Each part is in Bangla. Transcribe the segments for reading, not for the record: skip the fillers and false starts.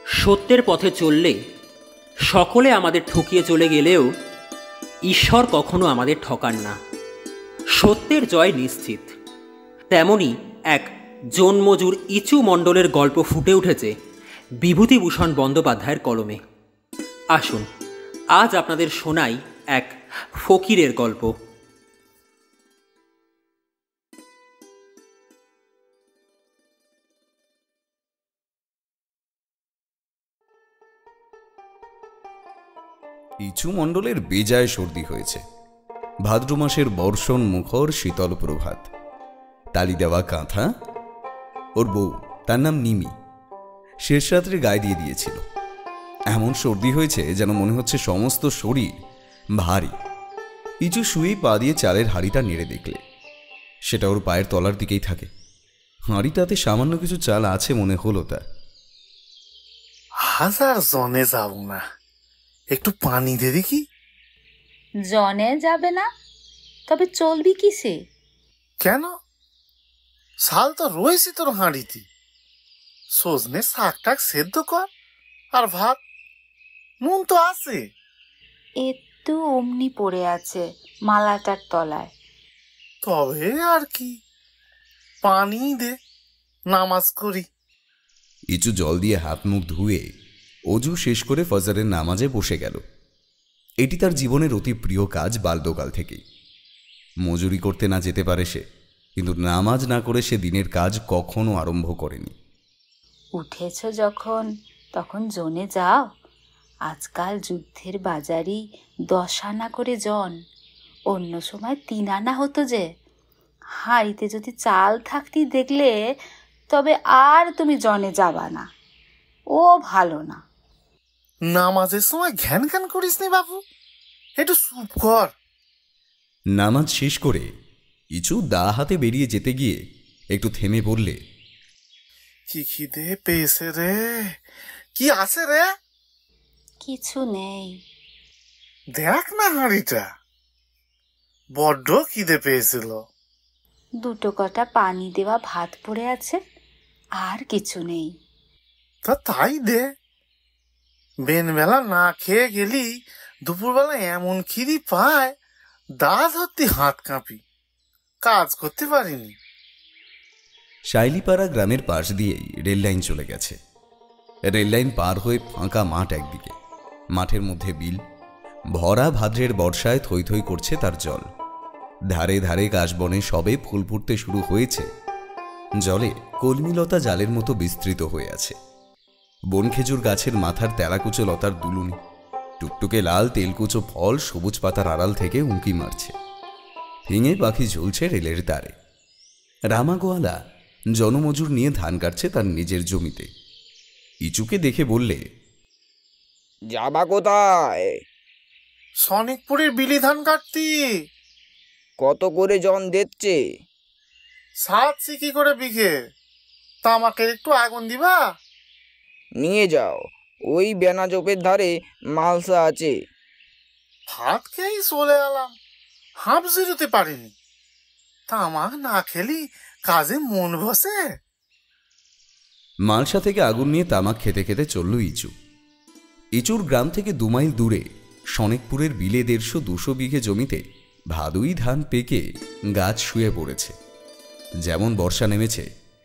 সত্যের পথে চললে সকলে আমাদের ঠকিয়ে চলে গেলেও ঈশ্বর কখনো আমাদের ঠকান না। সত্যের জয় নিশ্চিত। তেমনি এক জন্মজুর ইচু মণ্ডলের গল্প ফুটে উঠেছে বিভূতিভূষণ বন্দ্যোপাধ্যায়ের কলমে। আসুন আজ আপনাদের শোনাই এক ফকিরের গল্প। ইচু মণ্ডলের বেজায় সর্দি হয়েছে। ভাদ্র মাসের বর্ষণ মুখর শীতল প্রভাত, তালি দেওয়া কাঁথা। ওর বউ, তার নাম নিমি, শেষ রাত্রে গায়ে দিয়ে দিয়েছিল। এমন সর্দি হয়েছে যেন মনে হচ্ছে সমস্ত শরীর ভারী। ইচু শুয়েই পা দিয়ে চালের হাঁড়িটা নেড়ে দেখলে সেটা ওর পায়ের তলার দিকেই থাকে। হাঁড়িটাতে সামান্য কিছু চাল আছে মনে হলো তার। হাজার জনে যাব না, একটু পানি দে দেখি। জনে যাবে না, তবে চলবি কিসে? কেন, শাল তো রয়েছে তোর হাঁড়িতে। সজনে শাক টাক সেদ্ধ কর, আর ভাত, নুন তো আছে। একটু অমনি পড়ে আছে মালাটার তলায়। তবে আর কি, পানি দে, নামাজ করি। ইচু জল দিয়ে হাত মুখ ধুয়ে অজু শেষ করে ফজরের নামাজে বসে গেল। এটি তার জীবনের অতি প্রিয় কাজ বাল্যকাল থেকেই। মজুরি করতে না যেতে পারে সে, কিন্তু নামাজ না করে সে দিনের কাজ কখনো আরম্ভ করেনি। উঠেছ যখন তখন জনে যাও। আজকাল যুদ্ধের বাজারই 10 আনা করে জন, অন্য সময় 3 আনা হতো যে। হাঁড়িতে যদি চাল থাকতি দেখলে তবে আর তুমি জনে যাবা না, ও ভালো না। নামাজের সময় ঘ্যান ঘ্যান করিস নি বাবু, একটু চুপ কর। নামাজ শেষ করে ইচু দা হাতে বেরিয়ে যেতে গিয়ে একটু থেমে বললে, কি খিদে পেয়েছে রে, কি আছে রে? কিছু নেই। দেখ না হাঁড়িটা, বড্ড খিদে পেয়েছিল। 2 কটা পানি দেওয়া ভাত পড়ে আছে, আর কিছু নেই। তা তাই দে। বেনবেলা না খেয়ে গেলি দুপুরবেলা এমন খিদি পায়, দা ধরতে হাত কাঁপি, কাজ করতে পারিনি। শাইলিপাড়া গ্রামের পাশ দিয়েই রেল লাইন চলে গেছে। রেল লাইন পার হয়ে ফাঁকা মাঠ একদিকে, মাঠের মধ্যে বিল। ভরা ভাদ্রের বর্ষায় থই থই করছে তার জল। ধারে ধারে কাশবনে সবে ফুল ফুটতে শুরু হয়েছে। জলে কলমিলতা জালের মতো বিস্তৃত হয়ে আছে। বনখেজুর গাছের মাথার তেলাকুচো লতার দুলুনি, টুকটুকে লাল তেলকুচো ফল সবুজ পাতার আড়াল থেকে উঁকি মারছে। ফিঙে পাখি ঝুলছে রেলের তারে। রামাগোয়ালা জনমজুর নিয়ে ধান কাটছে তার নিজের জমিতে। ইচুকে দেখে বললে, যাবা কোথায়? সনিকপুরের বিলি ধান কাটতি। কত করে জন দিচ্ছে? 7 সিকি করে বিঘে। তা আমাকে একটু আগুন দিবা? নিয়ে যাও, ওই বেনাজোপের ধারে মালসা আছে। ভাত খেয়েই চলে এলাম, হাঁপ জিরোতে পারিনি। তা আমার না খেলি কাজে মন বসে? মালসা থেকে আগুন নিয়ে তামাক খেতে খেতে চলল ইচু। ইচুর গ্রাম থেকে 2 মাইল দূরে সনেকপুরের বিলে 150-200 বিঘে জমিতে ভাদুই ধান পেকে গাছ শুয়ে পড়েছে। যেমন বর্ষা নেমেছে,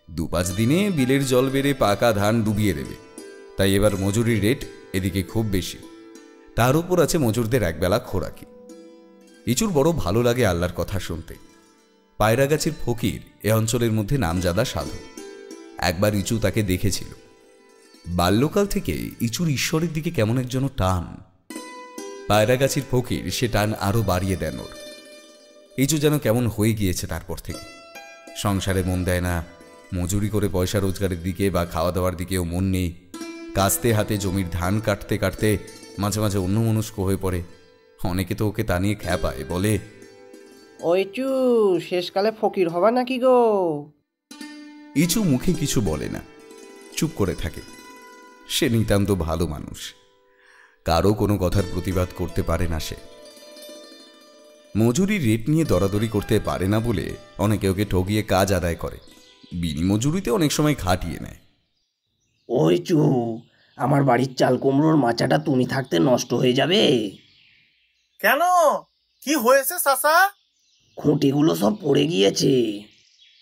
2-5 দিনে বিলের জল বেড়ে পাকা ধান ডুবিয়ে দেবে। তাই এবার মজুরির রেট এদিকে খুব বেশি। তার উপর আছে মজুরদের একবেলা খোরাকি। ইচুর বড় ভালো লাগে আল্লাহর কথা শুনতে। পায়রাগাছির ফকির এ অঞ্চলের মধ্যে নামজাদা সাধু। একবার ইচু তাকে দেখেছিল। বাল্যকাল থেকে ইচুর ঈশ্বরের দিকে কেমন এক যেন টান। পায়রাগাছির ফকির সে টান আরো বাড়িয়ে দেন ওর। ইচু যেন কেমন হয়ে গিয়েছে তারপর থেকে। সংসারে মন দেয় না, মজুরি করে পয়সা রোজগারের দিকে বা খাওয়া দাওয়ার দিকেও মন নেই। কাস্তে হাতে জমির ধান কাটতে কাটতে মাঝে মাঝে অন্যমনস্ক হয়ে পড়ে। অনেকে তো ওকে তা নিয়ে খ্যাপায়, বলে, ওই চু শেষকালে ফকির হবা নাকি গো? ইচু মুখে কিছু বলে না, চুপ করে থাকে। সে নিতান্ত ভালো মানুষ, কারো কোনো কথার প্রতিবাদ করতে পারে না সে। মজুরি রেট নিয়ে দরাদরি করতে পারে না বলে অনেকে ওকে ঠগিয়ে কাজ আদায় করে, বিনি মজুরিতে অনেক সময় খাটিয়ে নেয়। ওই চু আমার বাড়ির চাল কুমড়োর মাচাটা তুমি থাকতে নষ্ট হয়ে যাবে। কেন, কি হয়েছে চাচা? খুঁটিগুলো সব পড়ে গিয়েছে।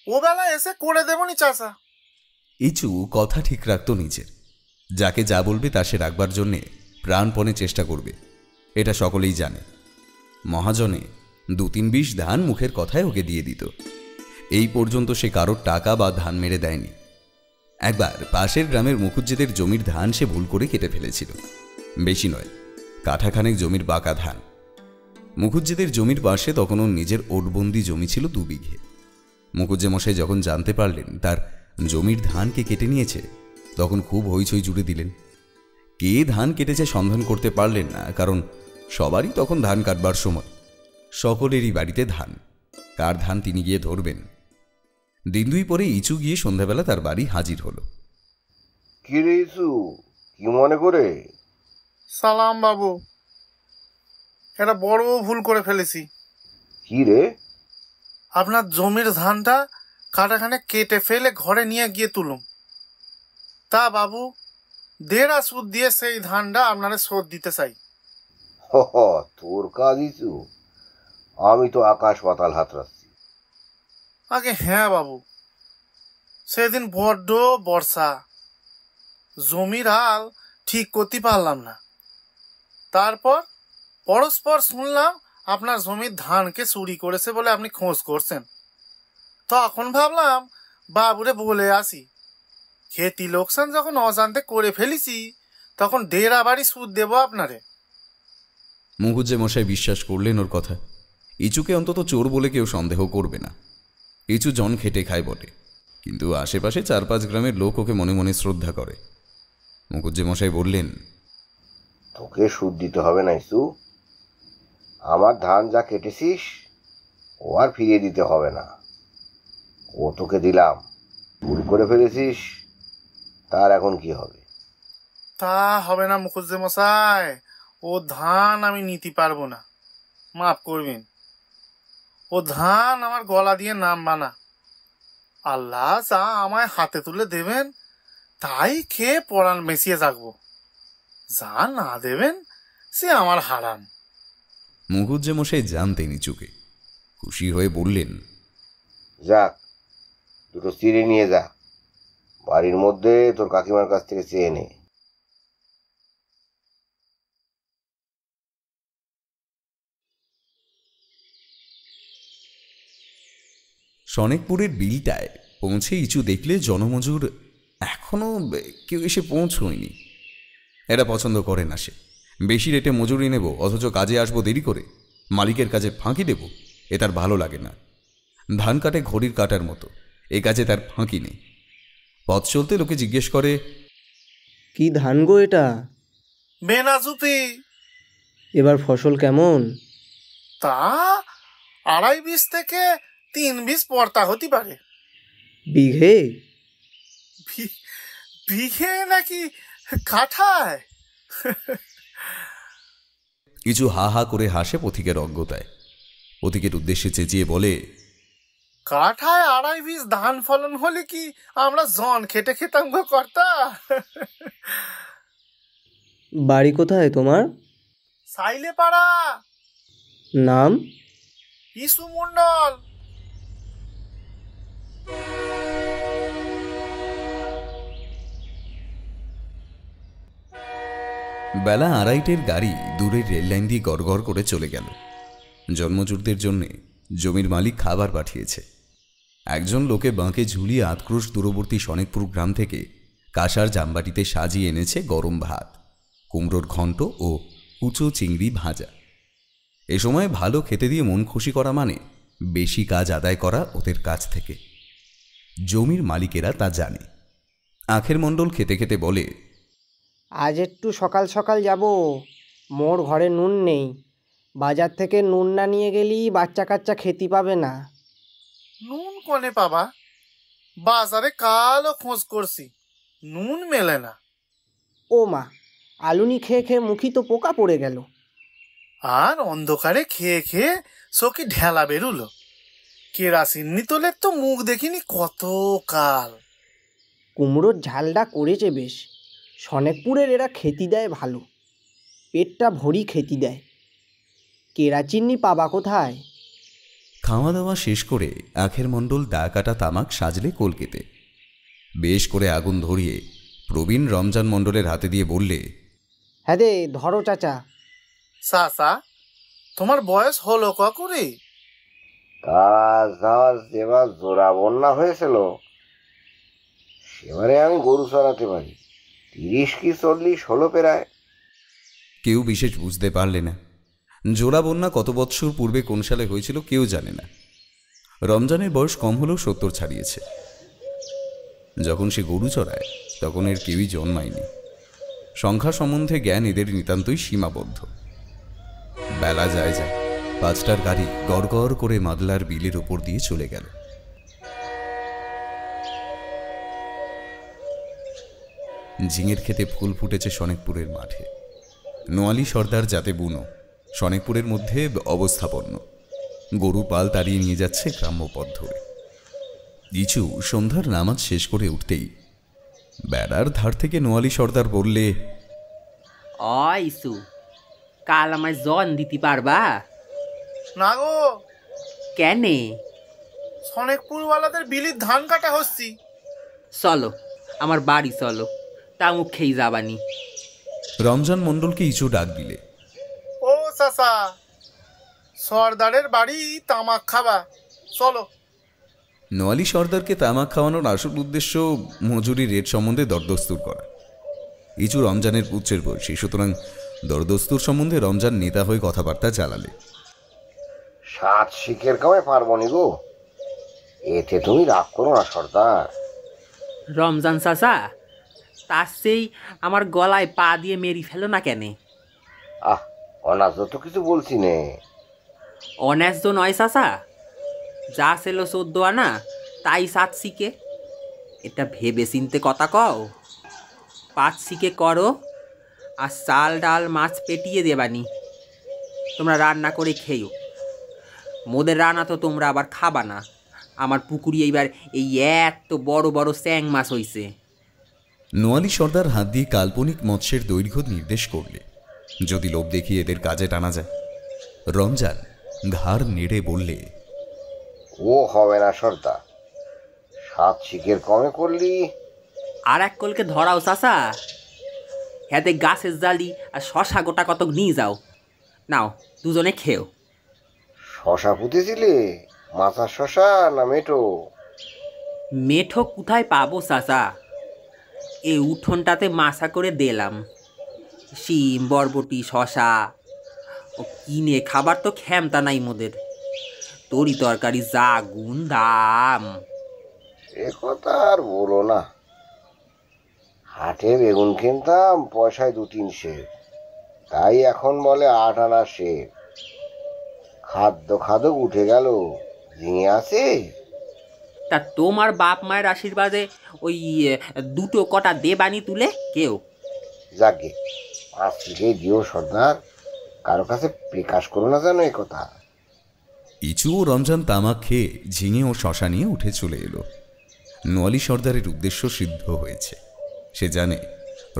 ও বেলা এসে করে দেবনি চাচা। ইচু কথা ঠিক রাখত নিজের। যাকে যা বলবে তা সে রাখবার জন্যে প্রাণপণে চেষ্টা করবে, এটা সকলেই জানে। মহাজনে 2-3 বিশ ধান মুখের কথায় ওকে দিয়ে দিত। এই পর্যন্ত সে কারোর টাকা বা ধান মেরে দেয়নি। একবার পাশের গ্রামের মুখুজ্জেদের জমির ধান সে ভুল করে কেটে ফেলেছিল। বেশি নয়, কাঠাখানেক জমির বাঁকা ধান। মুখুজ্জেদের জমির পাশে তখন ওর নিজের ওটবন্দি জমি ছিল 2 বিঘে। মুখুজ্জে মশাই যখন জানতে পারলেন তার জমির ধানকে কেটে নিয়েছে, তখন খুব হইচই জুড়ে দিলেন। কে ধান কেটেছে সন্ধান করতে পারলেন না, কারণ সবারই তখন ধান কাটবার সময়। সকলেরই বাড়িতে ধান, কার ধান তিনি গিয়ে ধরবেন। 2 দিন পরে ইচু গিয়ে সন্ধ্যাবেলা তার বাড়ি হাজির হলো। কি রে ইসু, কি মনে করে? সালাম বাবু, এটা বড় ভুল করে ফেলেছি। কি রে? আপনার জমির ধানটা কাটাখানে কেটে ফেলে ঘরে নিয়ে গিয়ে তুলুম। তা বাবু, 1.5 সুদ দিয়ে সেই ধানটা আপনারা শোধ দিতে চাই। তোর কাজ ইসু, আমি তো আকাশ পাতাল হাতড়াচ্ছি। আগে হ্যাঁ বাবু, সেদিন বড্ড বর্ষা, জমির হাল ঠিক করতে পারলাম না। তারপর পরস্পর শুনলাম আপনার জমির ধানকে চুরি করেছে বলে আপনি খোঁজ করছেন। তখন ভাবলাম বাবুরে বলে আসি, খেতি লোকসান যখন অজান্তে করে ফেলেছি, তখন 1.5 বাড়ি সুদ দেব আপনারে। মুখুজ্জে মশাই বিশ্বাস করলেন ওর কথা। ইচুকে অন্তত চোর বলে কেউ সন্দেহ করবে না। ইচু জন খেটে খায় বটে, কিন্তু আশেপাশে 4-5 গ্রামের লোক ওকে মনে মনে শ্রদ্ধা করে। মুখুজ্জে মশাই বললেন, তোকে সুদ দিতে হবে না ইসু, আমার ধান যা কেটেছিস ও আর ফিরিয়ে দিতে হবে না। ও তোকে দিলাম, ভুল করে ফেলেছিস, তার এখন কি হবে? তা হবে না মুখুজ্জে মশাই, ও ধান আমি নিতে পারবো না, মাফ করবেন। ও ধান আমার গলা দিয়ে নামবা না। আল্লাহ যা আমায় হাতে তুলে দেবেন তাই খেয়ে পরাণ বেঁচিয়ে থাকবো, যা না দেবেন সে আমার হারাম। মুখুজ্জে মশাই জানতেন ইচুকে। খুশি হয়ে বললেন, যাক, 2টো চিড়ে নিয়ে যা, বাড়ির মধ্যে তোর কাকিমার কাছ থেকে চেয়ে নে। সনেকপুরের বিলটায় পৌঁছে ইচু দেখলে জনমজুর এখনো কেউ এসে পৌঁছয়নি। এরা পছন্দ করে না। সে বেশি রেটে মজুরি নেব অথচ কাজে আসবো দেরি করে, মালিকের কাজে ফাঁকি দেব, এ তার ভালো লাগে না। ধান কাটে ঘড়ির কাটার মতো, এ কাজে তার ফাঁকি নেই। পথ চলতে লোকে জিজ্ঞেস করে, কি ধান গো এটা? বেনাজুপি। এবার ফসল কেমন? তা 2.5 বিশ থেকে 3 বিশ পর্তা হতে পারে। বিঘে? বিঘে নাকি কাঠায়? ইচু হা হা করে হাসে পথিকের অজ্ঞতায়। পথিকের উদ্দেশ্যে চেঁচিয়ে বলে, কাঠায় 2.5 বিশ ধান ফলন হলে কি আমরা জন খেটে খেতাম গো কর্তা। বাড়ি কোথায় তোমার? সাইলে পাড়া। নাম? ইসু মন্ডল। বেলা 2:30-টের গাড়ি দূরের রেললাইন দিয়ে গড়গড় করে চলে গেল। জন্মজুরদের জন্যে জমির মালিক খাবার পাঠিয়েছে। একজন লোকে বাঁকে ঝুলিয়ে 8 ক্রোশ দূরবর্তী সনেকপুর গ্রাম থেকে কাঁসার জামবাটিতে সাজিয়ে এনেছে গরম ভাত, কুমড়োর ঘণ্ট ও কুচো চিংড়ি ভাজা। এ সময় ভালো খেতে দিয়ে মন খুশি করা মানে বেশি কাজ আদায় করা ওদের কাছ থেকে। জমির মালিকেরা তা জানে। আখের মণ্ডল খেতে খেতে বলে, আজ একটু সকাল সকাল যাব, মোর ঘরে নুন নেই। বাজার থেকে নুন না নিয়ে গেলি বাচ্চা কাচ্চা খেতে পাবে না। নুন কোনে পাবা? বাজারে কালও খোঁজ করছি, নুন মেলে না। ও মা, আলুনি খেয়ে খেয়ে মুখি তো পোকা পড়ে গেল। আর অন্ধকারে খেয়ে খেয়ে চোখে ঢেলা বেরুলো। কেরাসিন তোলে তো মুখ দেখিনি কত কাল। কুমড়োর ঝালটা করেছে বেশ, সনেকপুরের এরা খেতি দেয় ভালো, পেটটা ভরি খেতি দেয়। কেরাচিন্নি পাবা কোথায়? খাওয়া দাওয়া শেষ করে আখের মণ্ডল দা কাটা তামাক সাজলে কলকেতে। বেশ করে আগুন ধরিয়ে প্রবীণ রমজান মণ্ডলের হাতে দিয়ে বললে, হ্যাঁ দে ধরো চাচা। চাচা, তোমার বয়স হলো করে? যেবার জোড়া বন্যা হয়েছিল সেবারে আমি গরু চড়াতে পারি, 30 কি 40 হলো প্রায়। কেউ বিশেষ বুঝতে পারলে না। জোড়া বন্যা কত বৎসর পূর্বে কোন সালে হয়েছিল কেউ জানে না। রমজানের বয়স কম হলেও 70 ছাড়িয়েছে। যখন সে গরু চড়ায় তখন এর কেউই জন্মায়নি। সংখ্যা সম্বন্ধে জ্ঞান এদের নিতান্তই সীমাবদ্ধ। বেলা যায় 5টার গাড়ি গড় গড় করে মাদলার বিলের ওপর দিয়ে চলে গেল। ঝিঙের খেতে ফুল ফুটেছে সনেকপুরের মাঠে। নোয়ালি সর্দার যাতে বুনো সনেকপুরের মধ্যে অবস্থাপন্ন। গরু পাল তাড়িয়ে নিয়ে যাচ্ছে গ্রাম্য পথ ধরে। ইচু সন্ধ্যার নামাজ শেষ করে উঠতেই বেড়ার ধার থেকে নোয়ালি সর্দার বললে, ইসু, কাল আমায় জন দিতে পারবা? না গো। কেনে? সনেকপুরওয়ালাদের বিলির ধান কাটা হচ্ছি। চলো আমার বাড়ি চলো, তামুক খেয়ে যাবানি। রমজান মণ্ডলকে ইচু ডাক দিলে, ও চাচা, সর্দারের বাড়ি তামাক খাবা, চলো। নোয়ালি সর্দারকে তামাক খাওয়ানোর আসল উদ্দেশ্য মজুরি রেট সম্বন্ধে দরদস্তুর করা। ইচু রমজানের পুত্রের বয়সী, সুতরাং দরদস্তুর সম্বন্ধে রমজান নেতা হয়ে কথাবার্তা চালালে। 7 শিখের কামে পারবো নি গো, এতে তুমি রাগ করো না সর্দার। রমজান চাচা, তার সেই আমার গলায় পা দিয়ে মেরি ফেলো না কেনে? অনাজ তো কিছু বলছি নে। অন্যায্য নয় চাচা, যা ছিল 14 আনা তাই 7 শিকে। এটা ভেবে চিনতে কথা কও। 5 শিকে করো, আর চাল ডাল মাছ পেটিয়ে দেবানি। তোমরা রান্না করে খেয়েও। মোদের রান্না তো তোমরা আবার খাবা না। আমার পুকুরি এইবার এই এত বড় বড় স্যাং মাছ হইছে। নোয়ালি সর্দার হাত দিয়ে কাল্পনিক মৎস্যের দৈর্ঘ্য নির্দেশ করলে, যদি লোভ দেখিয়ে এদের কাজে টানা যায়। রমজান ঘাড় নেড়ে বললে, ও হবে না সর্দার, 7 শিখের কমে করলি। আর এক কলকে ধরাও চাচা, হাতে গাছের জালি আর শশা গোটা কতক নিয়ে যাও। নাও দুজনে খেও। শশা পুঁতেছিলে? মাথার শশা না মেঠো? মেঠো কোথায় পাবো চাচা? এই উঠোনটাতে মাছা করে দিলাম। শিম বরবটি শশা ও কিনে খাবার তো ক্ষমতা নাই মোদের। তরি তরকারি যা গুণ দাম। এ কথা আর বলো না, হাটে বেগুন কিনতাম পয়সায় 2-3 সের, তাই এখন বলে 8 আনা সের। খাদ্য উঠে গেল, ঝিঙে আছে? তা তোমার বাপ মায়ের আশীর্বাদে ওই 2 কটা দেবানি তুলে কেউ। যাকে 5 শিখেই দিও সর্দার, কারো কাছে প্রকাশ করো না জানো এ কথা। ইচু ও রমজান তামাক খেয়ে ঝিঙে ও শশা নিয়ে উঠে চলে এলো। নোয়ালি সর্দারের উদ্দেশ্য সিদ্ধ হয়েছে। সে জানে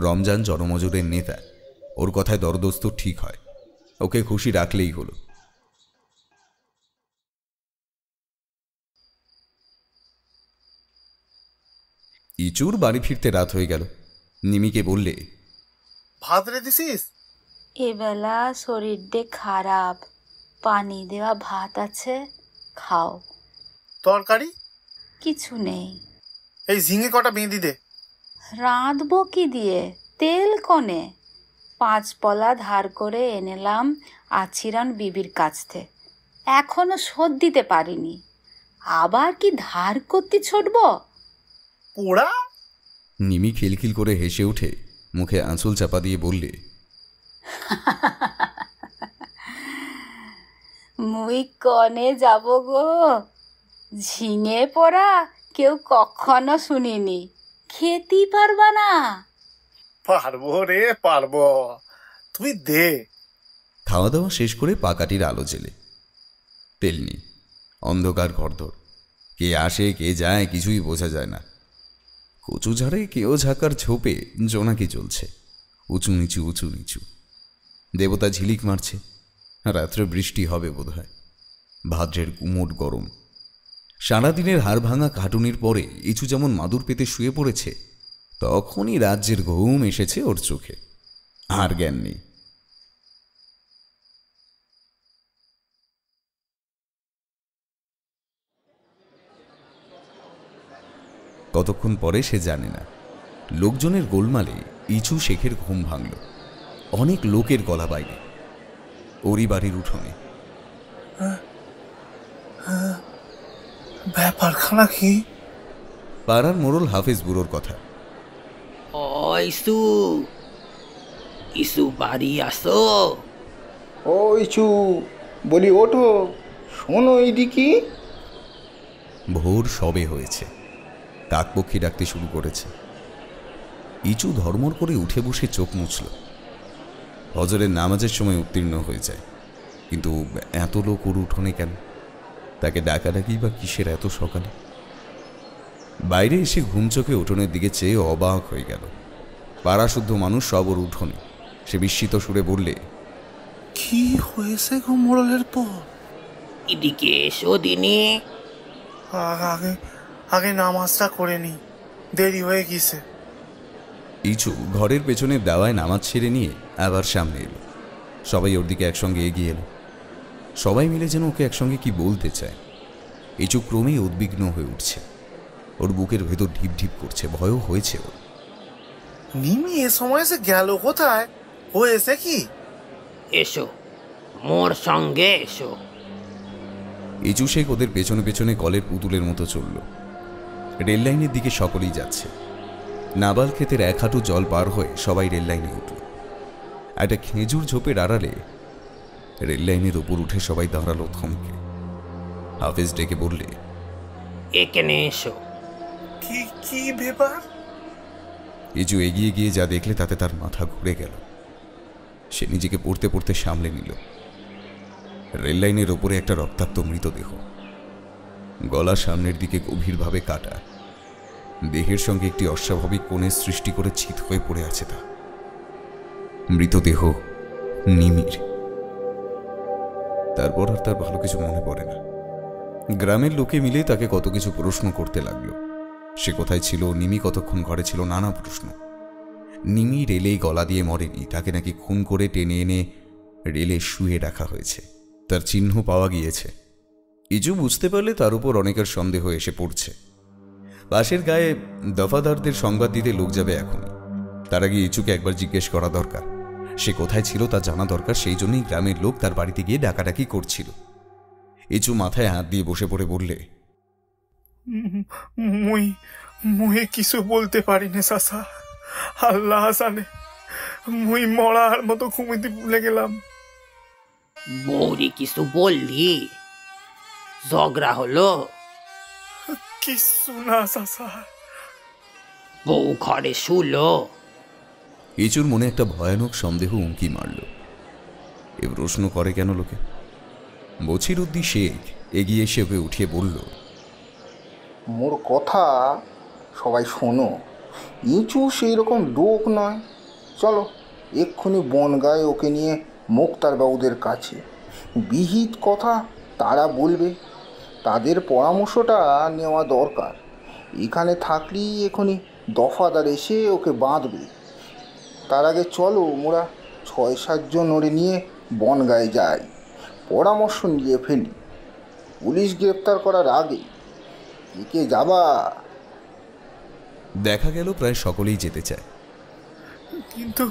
রমজান জনমজুরের নেতা, ওর কথায় দরদস্তুর ঠিক হয়। ওকে খুশি রাখলেই হলো। ইচুর বাড়ি ফিরতে রাত হয়ে গেল। নিমিকে বললে, ভাত রে দিছিস? এবেলা শরীরটা খারাপ, পানি দেওয়া ভাত আছে, খাও। তরকারি? কিছু নেই। এই ঝিঙে কটা বেঁধি দে। রাঁধবো কি দিয়ে? তেল কনে? 5 পলা ধার করে এনেলাম আছিরান বিবির কাছ থেকে, এখনো শোধ দিতে পারিনি। আবার কি ধার করতে ছুটব? পোড়া? নিমি খিলখিল করে হেসে উঠে মুখে আঁচল চাপা দিয়ে বললে, মুই কনে যাব গো? ঝিঙে পোড়া কেউ কখনো শুনিনি, খেতেই পারবা না। পারবো রে পারবো, তুই দে। খাওয়া দাওয়া শেষ করে পাকাটির আলো জেলে। তেলনি, অন্ধকার ঘরদোর, কে আসে কে যায় কিছুই বোঝা যায় না। কচু ঝাড়ে কেউ ঝাঁকার ঝোপে জোনাকি চলছে, উঁচু নিচু উঁচু নিচু। দেবতা ঝিলিক মারছে, রাত্রে বৃষ্টি হবে বোধহয়। ভাদ্রের গুমোট গরম। সারাদিনের হাড় ভাঙা খাটুনির পরে ইচু যেমন মাদুর পেতে শুয়ে পড়েছে, তখনই রাজ্যের ঘুম এসেছে ওর চোখে। আর জ্ঞান নেই। কতক্ষণ পরে সে জানে না। লোকজনের গোলমালে ইচু শেখের ঘুম ভাঙল। অনেক লোকের গলা বাইরে। ওরই বাড়ির উঠোনে। ব্যাপারখানা কি? পাড়ার মোড়ল হাফেজ বুড়োর কথা। ও ইসু, ইসু বাড়ি আসো। ও ইচু, বলি ওঠো, শোনো এইদিকে। ভোর সবে হয়েছে, কাকপক্ষী ডাকতে শুরু করেছে। ইচু ধর্মর করে উঠে বসে চোখ মুছল। হজরের নামাজের সময় উত্তীর্ণ হয়ে যায়, কিন্তু এত লোক ওর উঠোনে কেন? তাকে ডাকাডাকি বা কিসের এত সকালে? বাইরে এসে ঘুম চোখে উঠোনের দিকে চেয়ে অবাক হয়ে গেল। পাড়া শুদ্ধ মানুষ সব ওর উঠোনে। সে বিস্মিত সুরে বললে, কি হয়েছে গো মোড়লের পর? এদিকে এসো দিনে। আগে আগে নামাজটা করে নি, দেরি হয়ে গেছে। ইচু ঘরের পেছনের দাওয়ায় নামাজ ছেড়ে নিয়ে আবার সামনে এলো। সবাই ওর দিকে একসঙ্গে এগিয়ে এলো। সবাই মিলে যেন ওকে একসঙ্গে কি বলতে চায়। ইচু ক্রমেই উদ্বিগ্ন হয়ে উঠছে। ওর বুকের ভেতর ঢিপ ঢিপ করছে, ভয়ও হয়েছে ওর। নিমি এ সময় এসে গেল কোথায়? হয়েছে কি? এসো, মোর সঙ্গে এসো। ইচু শেখ ওদের পেছনে পেছনে কলের পুতুলের মতো চলল। রেল লাইনের দিকে সকলেই যাচ্ছে। নাবাল ক্ষেতের এক হাঁটু জল পার হয়ে সবাই রেল লাইনে উঠল। একটা খেজুর ঝোপের আড়ালে রেল লাইনের ওপর উঠে সবাই দাঁড়ালো থমকে। হাফেজ ডেকে বললে, এখানে এসো। কি কি ব্যাপার? ইচু এগিয়ে গিয়ে যা দেখলে তাতে তার মাথা ঘুরে গেল। সে নিজেকে পড়তে পড়তে সামলে নিল। রেল লাইনের ওপরে একটা রক্তাক্ত মৃতদেহ, গলা সামনের দিকে গভীরভাবে কাটা। দেহের সঙ্গে একটি অস্বাভাবিক কোণের সৃষ্টি করে চিত হয়ে পড়ে আছে তা। মৃতদেহ নিমির। তারপর আর তার ভালো কিছু মনে পড়ে না। গ্রামের লোকে মিলে তাকে কত কিছু প্রশ্ন করতে লাগলো। সে কোথায় ছিল, নিমি কতক্ষণ ঘরে ছিল, নানা প্রশ্ন। নিমি রেলেই গলা দিয়ে মরেনি, তাকে নাকি খুন করে টেনে এনে রেলে শুয়ে রাখা হয়েছে। তার চিহ্ন পাওয়া গিয়েছে। ইচু বুঝতে পারলে তার উপর অনেকের সন্দেহ এসে পড়ছে। পাশের গায়ে দফাদারদের সংবাদ দিতে লোক যাবে এখনই। তার আগে ইচুকে একবার জিজ্ঞেস করা দরকার। সে কোথায় ছিল তা জানা দরকার। সেই জন্যই গ্রামের লোক তার বাড়িতে গিয়ে ডাকাডাকি করছিল। ইচু মাথায় হাত দিয়ে বসে পড়ে বললে, মুই কিছু বলতে পারি না চাচা, আল্লাহ জানে। মুই মরার মতো ঘুমিতে ভুলে গেলাম। বৌরি কিছু বললি? ঝগড়া হলো? কিছু না চাচা। বউ ঘরে শুলো? ইচুর মনে একটা ভয়ানক সন্দেহ উঁকি মারল। এ প্রশ্ন করে কেন লোকে? বছিরউদ্দি শেখ এগিয়ে এসে ওকে উঠিয়ে বলল, মোর কথা সবাই শোনো। ইচু সেই রকম লোক নয়। চলো এক্ষুনি বনগায় ওকে নিয়ে মোক্তার বাবুদের কাছে। বিহিত কথা তারা বলবে, তাদের পরামর্শটা নেওয়া দরকার। এখানে থাকলেই এখনই দফাদার এসে ওকে বাঁধবে। তার আগে চলো মোরা ৬-৭ জন ওরে নিয়ে বনগায় যাই, পরামর্শ নিয়ে ফেলি। পুলিশ গ্রেপ্তার করার আগে কে যাবা? দেখা গেল প্রায় সকলেই যেতে চায়। কিন্তু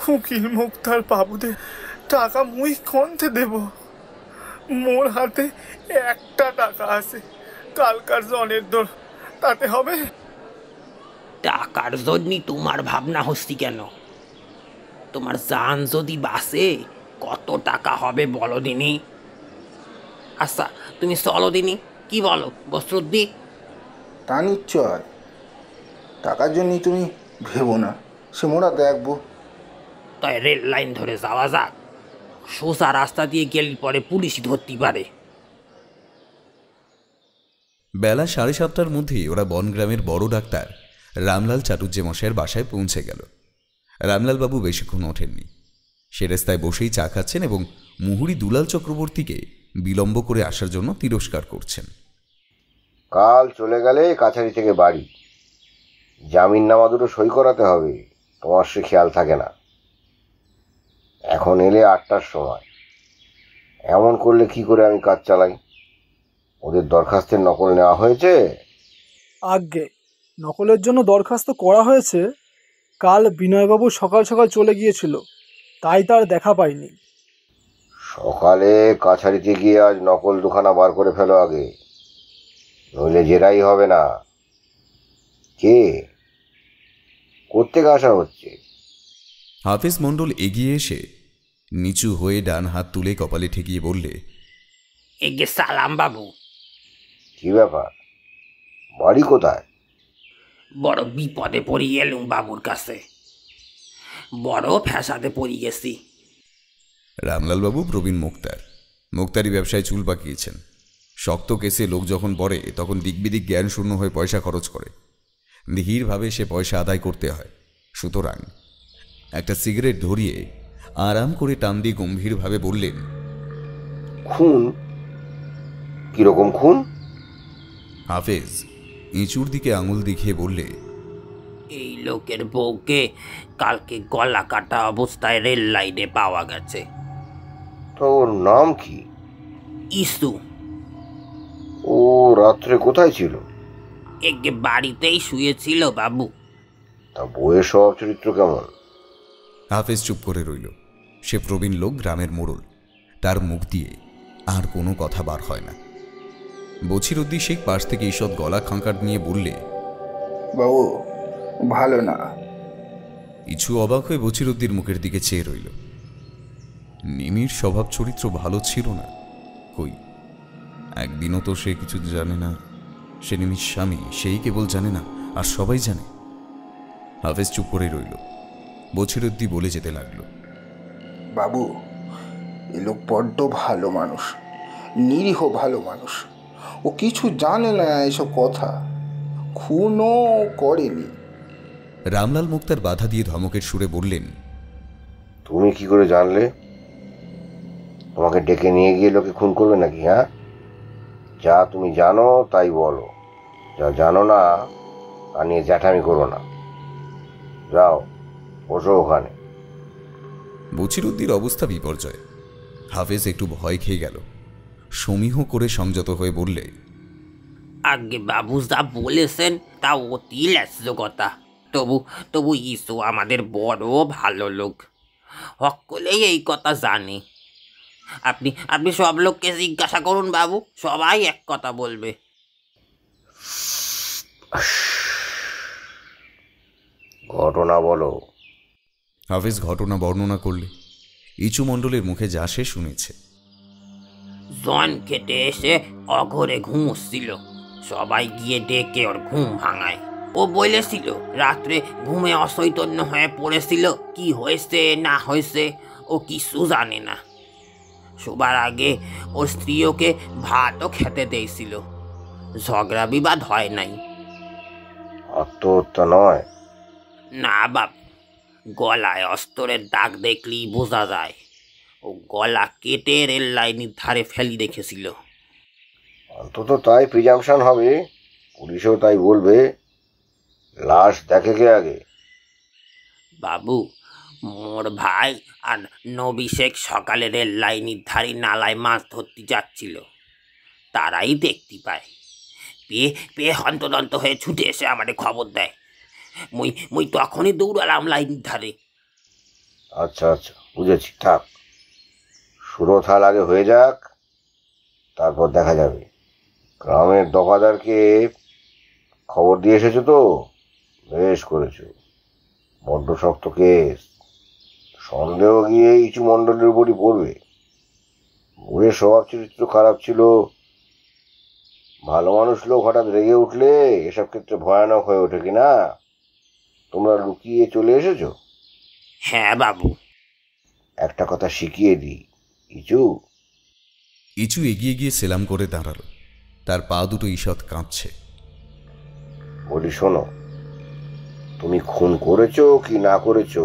উকিল মুক্তার বাবুদের টাকা মুই কোনতে দেব? মোর হাতে একটা টাকা আছে, কালকার জনের দর, তাতে হবে? টাকার জন্য তোমার ভাবনা হচ্ছি কেন? তোমার জান যদি বাঁচে কত টাকা হবে বলো দিনি। আচ্ছা তুমি চলো দিনি, কি বলো বস্ত্রদ্দি? তা নিশ্চয়। টাকার জন্যই তুমি ভেবো না, সে মোরা দেখবো। তাই রেল লাইন ধরে যাওয়া যাক। সোজা রাস্তা দিয়ে গেলে পরে পুলিশই ধরতে পারে। বেলা 7:30টার মধ্যেই ওরা বনগ্রামের বড় ডাক্তার রামলাল চাটুর্যে মশাইয়ের বাসায় পৌঁছে গেল। রামলালবাবু বেশিক্ষণ ওঠেননি। সে রাস্তায় বসেই চা খাচ্ছেন এবং মুহুরী দুলাল চক্রবর্তীকে বিলম্ব করে আসার জন্য তিরস্কার করছেন। কাল চলে গেলে কাছারি থেকে বাড়ি, জামিননামা দুটো সই করাতে হবে, তোমার সে খেয়াল থাকে না। এখন এলে 8টার সময়, এমন করলে কি করে আমি কাজ চালাই? ওদের দরখাস্তের নকল নেওয়া হয়েছে? আজ্ঞে, নকলের জন্য দরখাস্ত করা হয়েছে। কাল বিনয়বাবু সকাল সকাল চলে গিয়েছিল, তাই তার দেখা পাইনি। সকালে কাছারিতে গিয়ে আজ নকল দুখানা বার করে ফেলো আগে, নইলে জেরাই হবে না। কে কোত্থেকে আসা হচ্ছে? হাফিজ মণ্ডল এগিয়ে এসে নিচু হয়ে ডান হাত তুলে কপালে ঠেকিয়ে বললে, এগে সালাম বাবু। কি ব্যাপার, বাড়ি কোথায়? বড় বিপদে পড়ে এলুম বাবুর কাছে, বড় ফ্যাসাদে পড়ে গেছি। রামলালবাবু প্রবীণ মুক্তার, মুক্তারি ব্যবসায় চুল পাকিয়েছেন। শক্ত কেসে লোক যখন পড়ে তখন দিকবিদিক জ্ঞান শূন্য হয়ে পয়সা খরচ করে। ধীরভাবে সে পয়সা আদায় করতে হয়। সুতরাং একটা সিগারেট ধরিয়ে আরাম করে টান দিয়ে গম্ভীরভাবে বললেন, খুন? কিরকম খুন? হাফেজ ইঁচুর দিকে আঙুল দেখিয়ে বললে, এই লোকের বউকে কালকে গলা কাটা অবস্থায় রেল লাইনে পাওয়া গেছে। তো ওর নাম কি? ইসু। ও রাত্রে কোথায় ছিল? একে বাড়িতেই শুয়েছিল বাবু। তা বইয়ের স্বভাব চরিত্র কেমন? হাফেজ চুপ করে রইল। সে প্রবীণ লোক, গ্রামের মোড়ল, তার মুখ দিয়ে আর কোনো কথা বার হয় না। বছিরউদ্দিন শেখ পাশ থেকে ঈষৎ গলা খাঁকার নিয়ে বললে, বাবু ভালো না। ইছু অবাক হয়ে বছিরউদ্দির মুখের দিকে চেয়ে রইল। নিমির স্বভাব চরিত্র ভালো ছিল না। কই, একদিনও তো সে কিছু জানে না। সে নিমির স্বামী, সেই কেবল জানে না, আর সবাই জানে। হাফেজ চুপ করে রইল। বছিরউদ্দিন বলে যেতে লাগলো, বাবু এ লোক বড্ড ভালো মানুষ, নিরীহ ভালো মানুষ। ও কিছু জানে না এসব কথা, খুনও করেনি। রামলাল মুক্তার বাধা দিয়ে ধমকের সুরে বললেন, তুমি কি করে জানলে? তোমাকে ডেকে নিয়ে গিয়ে লোকে খুন করবে নাকি? হ্যাঁ, যা তুমি জানো তাই বলো, যা জানো না তা নিয়ে জ্যাঠামি করো না। যাও বসো ওখানে। বছিরউদ্দির অবস্থা বিপর্যয়। হাফেজ একটু ভয় খেয়ে গেল। সমীহ করে সংযত হয়ে বললে, আগে বাবু যা বলেছেন তা অতি ল্যাজ্জকতা। তবু তবু ইসু আমাদের বড় ভালো লোক, সকলেই এই কথা জানে। আপনি আপনি সব লোককে জিজ্ঞাসা করুন বাবু, সবাই এক কথা বলবে। ঘটনা বলো। হাফেজ ঘটনা বর্ণনা করলে। ইচু মণ্ডলের মুখে যা সে শুনেছে। জন খেটে এসে অঘরে ঘুমোচ্ছিল, সবাই গিয়ে ডেকে ওর ঘুম ভাঙায়। ও বলেছিল রাত্রে ঘুমে অচৈতন্য হয়ে পড়েছিল, কি হয়েছে না হয়েছে ও কিছু জানে না। শোবার আগে ওর স্ত্রী ওকে ভাতও খেতে দিয়েছিল। ঝগড়া বিবাদ হয় নাই। আত্মহত্যা নয়? না বাপ, গলায় অস্ত্রের দাগ দেখলেই বোঝা যায়। ও গলা কেটে রেল লাইনের ধারে ফেলি রেখেছিল। অন্তত তাই প্রিজাম্পশন হবে, পুলিশও তাই বলবে। লাশ দেখে কে আগে? বাবু, মোর ভাই আর নবী শেখ সকালে রেল লাইনের ধারে নালায় মাছ ধরতে যাচ্ছিল। তারাই দেখতে পায়। পেয়ে পেয়ে হন্তদন্ত হয়ে ছুটে এসে আমাদের খবর দেয়। মুই তখনই দৌড়ালাম লাইনের ধারে। আচ্ছা আচ্ছা, বুঝেছি। থাক, সুরথাল আগে হয়ে যাক, তারপর দেখা যাবে। গ্রামের দফাদারকে খবর দিয়ে এসেছো তো? বেশ করেছো। বড্ড শক্ত কেস, সন্দেহ গিয়ে ইচু মণ্ডলের উপরই পড়বে। বুড়ের স্বভাব চরিত্র খারাপ ছিল। ভালো মানুষ লোক হঠাৎ রেগে উঠলে এসব ক্ষেত্রে ভয়ানক হয়ে ওঠে কিনা? তোমরা লুকিয়ে চলে এসেছো? হ্যাঁ বাবু। একটা কথা শিখিয়ে দিই, ইচু। ইচু এগিয়ে গিয়ে সেলাম করে দাঁড়ালো। তার পা দুটো ঈষৎ কাঁপছে। বলি শোনো, তুমি খুন করেছো কি না করেছো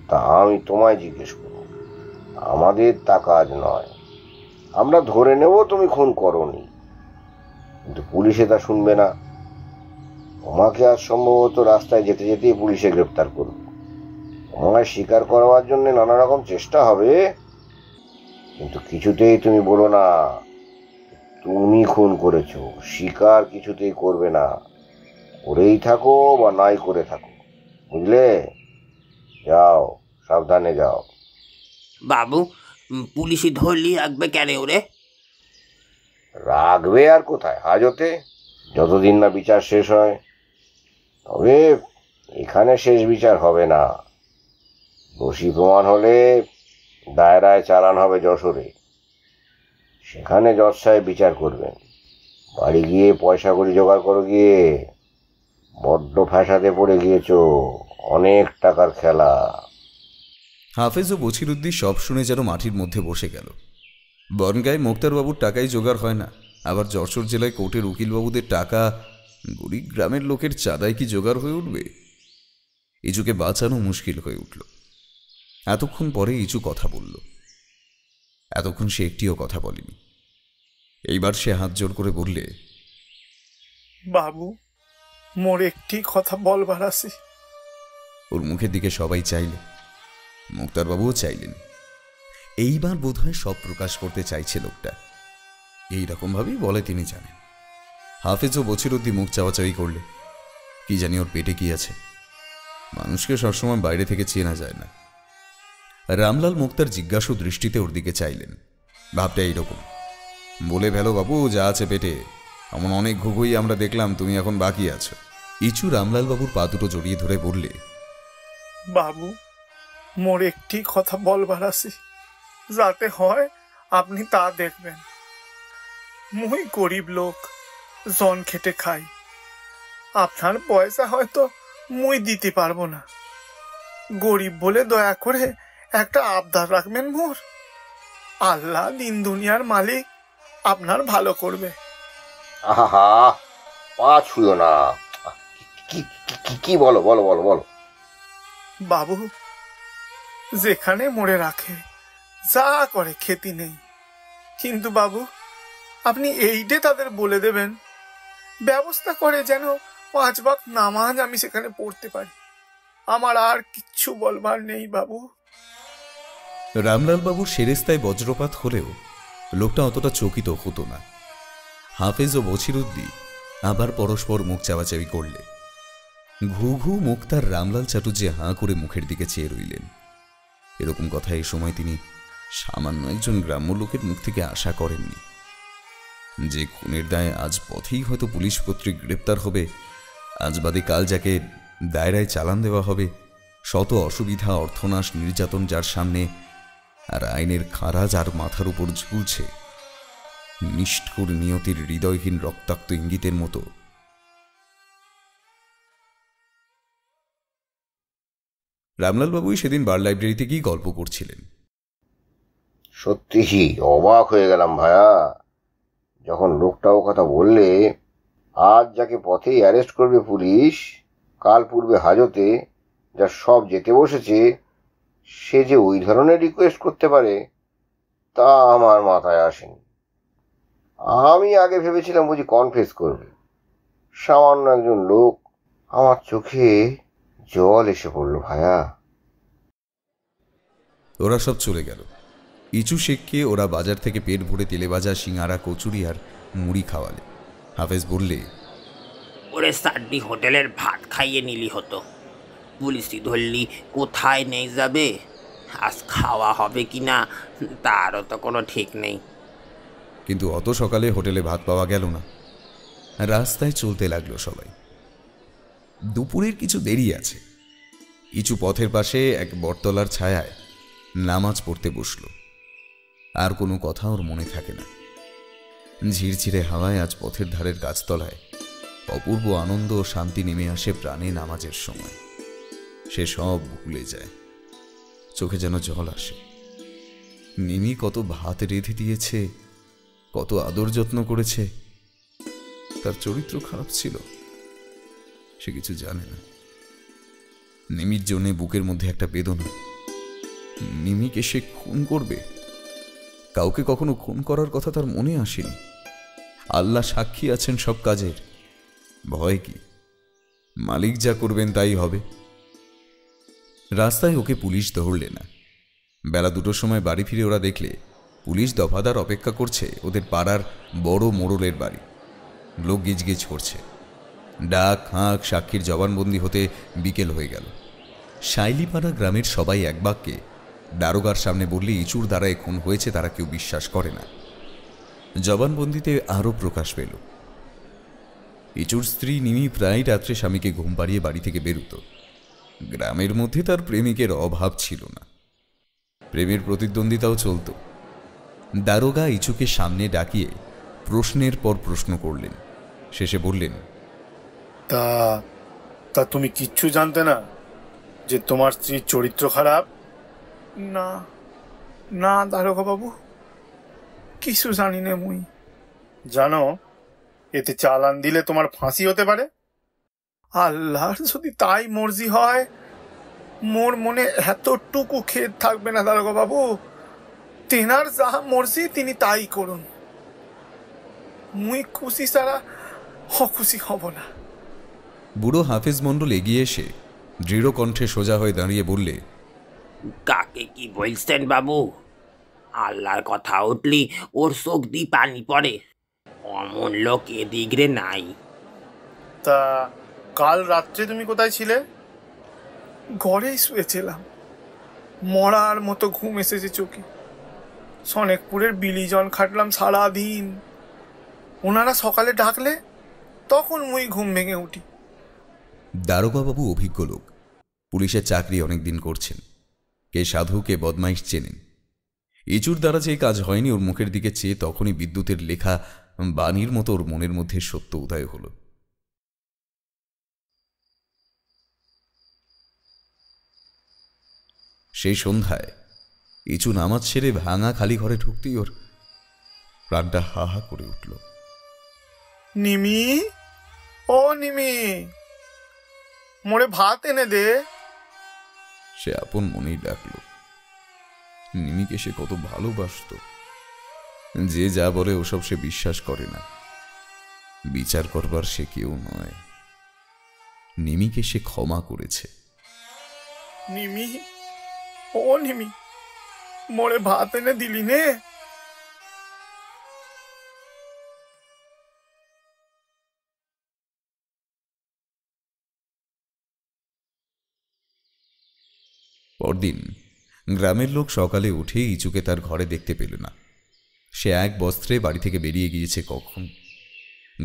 তা আমি তোমায় জিজ্ঞেস করব। আমাদের তা কাজ নয়। আমরা ধরে নেব তুমি খুন করোনি, কিন্তু পুলিশে তা শুনবে না। তোমাকে আজ সম্ভবত রাস্তায় যেতে যেতেই পুলিশে গ্রেপ্তার করবে। তোমায় স্বীকার করবার জন্য নানা রকম চেষ্টা হবে, কিন্তু কিছুতেই তুমি বলো না তুমি খুন করেছো। স্বীকার কিছুতেই করবে না, করেই থাকো বা নাই করে থাকো, বুঝলে? যাও, সাবধানে যাও। বাবু, পুলিশি ধরলি রাখবে কেন ওরে? রাখবে আর কোথায়, হাজতে, যতদিন না বিচার শেষ হয়। তবে এখানে শেষ বিচার হবে না। দোষী প্রমাণ হলে দায়রায় চালান হবে যশোরে, সেখানে জজ সাহেব বিচার করবেন। বাড়ি গিয়ে পয়সা করি জোগাড় করো গিয়ে, বড্ড ফ্যাসাদে পড়ে গিয়েছো, অনেক টাকার খেলা। হাফেজ ও বছিরুদ্দিন সব শুনে যেন মাটির মধ্যে বসে গেল। বনগাঁয় মোক্তারবাবুর টাকাই জোগাড় হয় না, আবার যশোর জেলায় কোর্টের উকিলবাবুদের টাকা গরিব গ্রামের লোকের চাঁদায় কি জোগাড় হয়ে উঠবে? ইচুকে বাঁচানো মুশকিল হয়ে উঠল। এতক্ষণ পরে ইচু কথা বলল। এতক্ষণ সে একটিও কথা বলেনি। এইবার সে হাত জোর করে বললে, বাবু, মোর একটি কথা বলবার আছে। ওর মুখের দিকে সবাই চাইলে, মোক্তারবাবুও চাইলেন। এইবার বোধহয় সব প্রকাশ করতে চাইছে লোকটা। এইরকমভাবেই বলে তিনি জানেন। হাফেজ ও বছিরুদ্দিন মুখ চাওয়াচাওয়ি করলে। কি জানি ওর পেটে কি আছে, মানুষকে সবসময় বাইরে থেকে চেনা যায় না। রামলাল মুক্তার জিজ্ঞাসু দৃষ্টিতে ওর দিকে চাইলেন। ভাবটা এইরকম, বলে ফেলো বাবু যা আছে পেটে, এমন অনেক ঘুঘুই আমরা দেখলাম, তুমি এখন বাকি আছো। ইচু রামলাল বাবুর পা দুটো জড়িয়ে ধরে বললে, বাবু, মোর একটি কথা বলবার আছে, যাতে হয় আপনি তা দেখবেন। মুই গরিব লোক, জন খেটে খাই। আপনার পয়সা হয়তো মুই দিতে পারবো না। গরিব বলে দয়া করে একটা আবদার রাখবেন মোর। আল্লাহ দিন দুনিয়ার মালিক আপনার ভালো করবে। আহা, পা ছুঁয়ো না। কি বলো বলো বলো বলো। বাবু, যেখানে মোড়ে রাখে যা করে ক্ষতি নেই, কিন্তু বাবু আপনি এইটে তাদের বলে দেবেন, ব্যবস্থা করে যেন 5 ওয়াক্ত নামাজ আমি সেখানে পড়তে পারি। আমার আর কিচ্ছু বলবার নেই বাবু। রামলাল বাবুর সেরেস্তায় বজ্রপাত হলেও লোকটা অতটা চকিত হতো না। হাফেজ ও বছিরুদ্দিন আবার পরস্পর মুখ চাওয়াচাওয়ি করলে। ঘু ঘু মুক্তার রামলাল চাটুর্যে হাঁ করে মুখের দিকে চেয়ে রইলেন। এরকম কথা এই সময় তিনি সামান্য একজন গ্রাম্য লোকের মুখ থেকে আশা করেননি। যে খুনের দায়ে আজ পথেই হয়তো পুলিশ কর্তৃক গ্রেপ্তার হবে, আজ বাদে কাল যাকে দায়রায় চালান দেওয়া হবে, শত অসুবিধা, অর্থনাশ, নির্যাতন যার সামনে, আর আইনের খাঁড়া যার মাথার উপর ঝুলছে, নিষ্ঠুর নিয়তির হৃদয়হীন রক্তাক্ত ইঙ্গিতের মতো। রামলালবাবুই সেদিন বার লাইব্রেরিতে গিয়ে গল্প করছিলেন। সত্যি অবাক হয়ে গেলাম ভায়া, যখন লোকটাও কথা বললে। আজ যাকে পথেই অ্যারেস্ট করবে পুলিশ, কাল পূর্বে হাজতে যা সব যেতে বসেছে, সে যে ওই ধরনের রিকোয়েস্ট করতে পারে তা আমার মাথায় আসেনি। আমি আগে ভেবেছিলাম বুঝি কনফেস করবে। সামান্য একজন লোক, আমার চোখে জল এসে পড়লো ভায়া। ওরা সব চলে গেল। ইচু শেখকে ওরা বাজার থেকে পেট ভরে তেলে ভাজা, সিঙ্গারা, কচুরি আর মুড়ি খাওয়ালে। হাফেজ বললে, ওরে সাড্ডি হোটেলের ভাত খাইয়ে নিলি হতো, পুলিশি ধরলি কোথায় নেই যাবে, আজ খাওয়া হবে কিনা তারও তো কোনো ঠিক নেই। কিন্তু অত সকালে হোটেলে ভাত পাওয়া গেল না। রাস্তায় চলতে লাগলো সবাই। দুপুরের কিছু দেরি আছে। ইচু পথের পাশে এক বটতলার ছায়ায় নামাজ পড়তে বসল। আর কোনো কথা ওর মনে থাকে না। ঝিরঝিরে হাওয়ায় আজ পথের ধারের গাছতলায় অপূর্ব আনন্দ ও শান্তি নেমে আসে প্রাণে নামাজের সময়। সে সব ভুলে যায়, চোখে যেন জল আসে। নিমি কত ভাত রেঁধে দিয়েছে, কত আদর যত্ন করেছে। তার চরিত্র খারাপ ছিল, সে কিছু জানে না। নিমির জন্যে বুকের মধ্যে একটা বেদনা। নিমিকে সে খুন করবে। কাউকে কখনো খুন করার কথা তার মনে আসেনি। আল্লাহ সাক্ষী আছেন সব কাজের। ভয় কি? মালিক যা করবেন তাই হবে। রাস্তায় ওকে পুলিশ ধরলে না। বেলা 2টোর সময় বাড়ি ফিরে ওরা দেখলে পুলিশ দফাদার অপেক্ষা করছে ওদের পাড়ার বড় মোড়লের বাড়ি। লোক গিজগিজ করছে। ডাক হাঁক সাক্ষীর জবানবন্দি হতে বিকেল হয়ে গেল। শাইলিপাড়া গ্রামের সবাই এক বাক্যে দারোগার সামনে বললে ইচুর দ্বারা খুন হয়েছে তারা কেউ বিশ্বাস করে না। জবানবন্দিতে আরও প্রকাশ পেল ইচুর স্ত্রী নিমি প্রায় রাত্রে স্বামীকে ঘুম পাড়িয়ে বাড়ি থেকে বেরুত। গ্রামের মধ্যে তার প্রেমিকের অভাব ছিল না। প্রেমের প্রতিদ্বন্দ্বিতাও চলত। দারোগা ইচুকে সামনে ডাকিয়ে প্রশ্নের পর প্রশ্ন করলেন। শেষে বললেন, তা তা তুমি কিচ্ছু জানতে না যে তোমার স্ত্রীর চরিত্র খারাপ? না না দারোগা বাবু, কিছু জানি না মুই। জানো এতে চালান দিলে তোমার ফাঁসি হতে পারে। আল্লাহর যদি তাই মর্জি হয়, মোর মনে এতটুকু খেদ থাকবে না দারোগা বাবু। তেনার যা মর্জি তিনি তাই করুন। মুই খুশি ছাড়া অখুশি হব না। বুড়ো হাফেজ মণ্ডল এগিয়ে এসে দৃঢ় কণ্ঠে সোজা হয়ে দাঁড়িয়ে বললে, কাকে কি বলছেন বাবু? আল্লাহর কথা উঠলি ওর চোখ দিয়ে পানি পড়ে। অমন লোক এদিকে নাই। তা কাল রাত্রে তুমি কোথায় ছিলে? ঘরেই শুয়েছিলাম। মরার মতো ঘুম এসেছে চোখে। সনেকপুরের বিলিজন খাটলাম সারাদিন। ওনারা সকালে ডাকলে তখন মুই ঘুম ভেঙে উঠি। দারোগাবাবু অভিজ্ঞ লোক, পুলিশের চাকরি অনেকদিন করছেন। কে সাধু কে বদমাইশ চেনেন। ইচুর দ্বারা যে কাজ হয়নি ওর মুখের দিকে চেয়ে তখনই বিদ্যুতের লেখা বাণীর মতো ওর মনের মধ্যে সত্য উদয় হল। সেই সন্ধ্যায় ইচু নামাজ সেরে ভাঙা খালি ঘরে ঢুকতেই ওর প্রাণটা হা হা করে উঠল। নিমি, ও নিমি, মোরে ভাত এনে দে। সে আপন মনেই ডাকল। নিমিকে সে কত ভালোবাসত। যে যা বলে ওসব সে বিশ্বাস করে না। বিচার করবার সে কেউ নয়। নিমিকে সে ক্ষমা করেছে। নিমি, ও নিমি, মোরে ভাত এনে দিলি নে। পরদিন গ্রামের লোক সকালে উঠে ইচুকে তার ঘরে দেখতে পেল না। সে এক বস্ত্রে বাড়ি থেকে বেরিয়ে গিয়েছে কখন।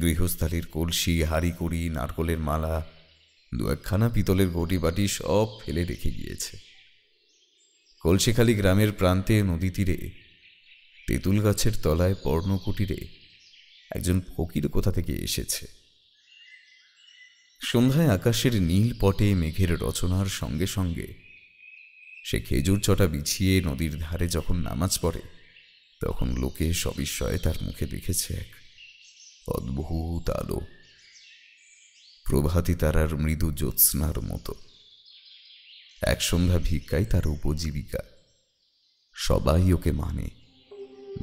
গৃহস্থালির কলসি, হাঁড়ি কুড়ি, নারকলের মালা, 2-1খানা পিতলের ঘটি বাটি সব ফেলে রেখে গিয়েছে। কলসিখালি গ্রামের প্রান্তে নদী তীরে তেঁতুল গাছের তলায় পর্ণকুটিরে একজন ফকির কোথা থেকে এসেছে। সন্ধ্যায় আকাশের নীল পটে মেঘের রচনার সঙ্গে সঙ্গে সে খেজুর চটা বিছিয়ে নদীর ধারে যখন নামাজ পড়ে তখন লোকে সবিস্ময়ে তার মুখে দেখেছে এক অদ্ভুত আলো, প্রভাতী তারার মৃদু জ্যোৎস্নার মতো। এক সন্ধ্যা ভিক্ষায় তার উপজীবিকা। সবাই ওকে মানে,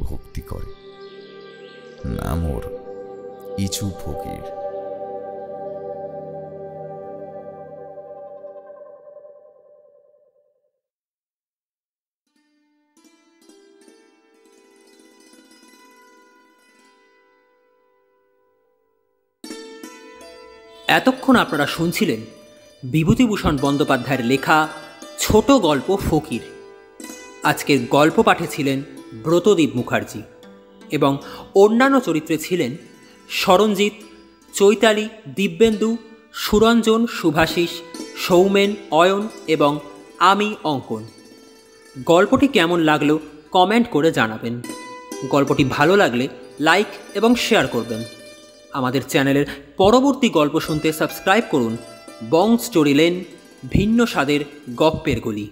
ভক্তি করে। নাম ওর ইচু ফকির। এতক্ষণ আপনারা শুনছিলেন বিভূতিভূষণ বন্দ্যোপাধ্যায়ের লেখা ছোট গল্প ফকির। আজকের গল্প পাঠে ছিলেন ব্রতদীপ মুখার্জি এবং অন্যান্য চরিত্রে ছিলেন সরঞ্জিত, চৈতালি, দিব্যেন্দু, সুরঞ্জন, শুভাশিস, সৌমেন, অয়ন এবং আমি অঙ্কন। গল্পটি কেমন লাগলো কমেন্ট করে জানাবেন। গল্পটি ভালো লাগলে লাইক এবং শেয়ার করবেন। আমাদের চ্যানেলের পরবর্তী গল্প শুনতে সাবস্ক্রাইব করুন বং স্টোরি লেন, ভিন্ন স্বাদের গপ্পের গলি।